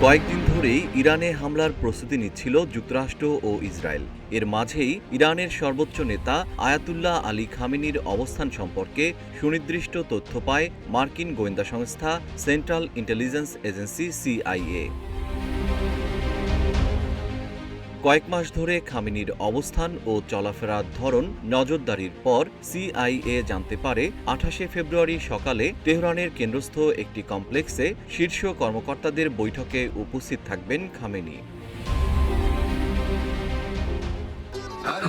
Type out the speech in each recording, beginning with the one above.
কয়েকদিন ধরেই ইরানে হামলার প্রস্তুতি নিচ্ছিল যুক্তরাষ্ট্র ও ইসরায়েল। এর মাঝেই ইরানের সর্বোচ্চ নেতা আয়াতুল্লাহ আলী খামেনির অবস্থান সম্পর্কে সুনির্দিষ্ট তথ্য পায় মার্কিন গোয়েন্দা সংস্থা সেন্ট্রাল ইন্টেলিজেন্স এজেন্সি সিআইএ। কয়েক মাস ধরে খামেনির অবস্থান ও চলাফেরার ধরন নজরদারির পর সিআইএ জানতে পারে ২৮ ফেব্রুয়ারি সকালে তেহরানের কেন্দ্রস্থ একটি কমপ্লেক্সে শীর্ষ কর্মকর্তাদের বৈঠকে উপস্থিত থাকবেন খামেনি।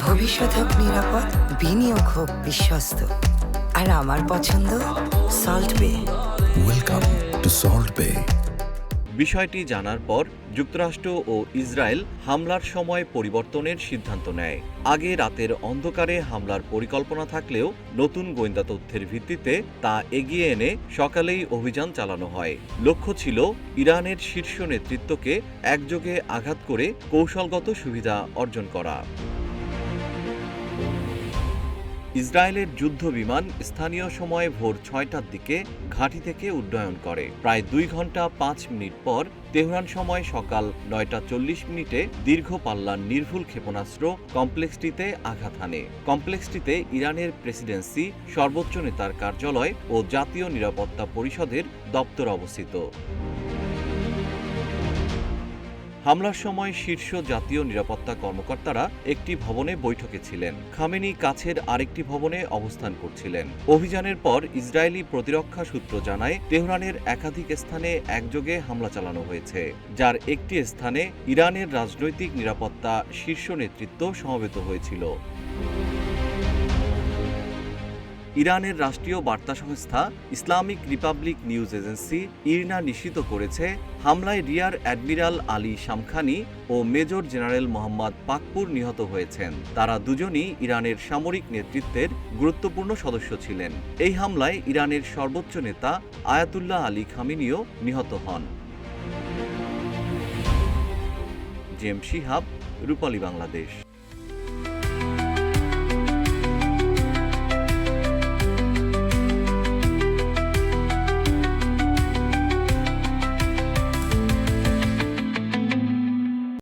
ভবিষ্যৎ হোক নিরাপদ, বিনিয়োগ হোক বিশ্বস্ত, আর আমার পছন্দ সল্ট বে। ওয়েলকাম টু সল্ট বে। বিষয়টি জানার পর যুক্তরাষ্ট্র ও ইসরায়েল হামলার সময় পরিবর্তনের সিদ্ধান্ত নেয়। আগে রাতের অন্ধকারে হামলার পরিকল্পনা থাকলেও নতুন গোয়েন্দা তথ্যের ভিত্তিতে তা এগিয়ে এনে সকালেই অভিযান চালানো হয়। লক্ষ্য ছিল ইরানের শীর্ষ নেতৃত্বকে একযোগে আঘাত করে কৌশলগত সুবিধা অর্জন করা। ইসরায়েলের যুদ্ধ বিমান স্থানীয় সময় ভোর ৬টার দিকে ঘাঁটি থেকে উড্ডয়ন করে। প্রায় ২ ঘন্টা ৫ মিনিট পর তেহরান সময় সকাল ৯টা ৪০ দীর্ঘ পাল্লার নির্ভুল ক্ষেপণাস্ত্র কমপ্লেক্সটিতে আঘাত হানে। কমপ্লেক্সটিতে ইরানের প্রেসিডেন্সি, সর্বোচ্চ নেতার কার্যালয় ও জাতীয় নিরাপত্তা পরিষদের দপ্তর অবস্থিত। হামলার সময় শীর্ষ জাতীয় নিরাপত্তা কর্মকর্তারা একটি ভবনে বৈঠকে ছিলেন। খামেনি কাছের আরেকটি ভবনে অবস্থান করছিলেন। অভিযানের পর ইসরায়েলি প্রতিরক্ষা সূত্র জানায় তেহরানের একাধিক স্থানে একযোগে হামলা চালানো হয়েছে, যার একটি স্থানে ইরানের রাজনৈতিক নিরাপত্তা শীর্ষ নেতৃত্ব সমবেত হয়েছিল। ইরানের রাষ্ট্রীয় বার্তা সংস্থা ইসলামিক রিপাবলিক নিউজ এজেন্সি ইরনা নিশ্চিত করেছে, হামলায় রিয়ার অ্যাডমিরাল আলী শামখানি ও মেজর জেনারেল মোহাম্মদ পাকপুর নিহত হয়েছেন। তারা দুজনই ইরানের সামরিক নেতৃত্বের গুরুত্বপূর্ণ সদস্য ছিলেন। এই হামলায় ইরানের সর্বোচ্চ নেতা আয়াতুল্লাহ আলী খামেনিও নিহত হন। জেম শিহাব, রূপালী বাংলাদেশ।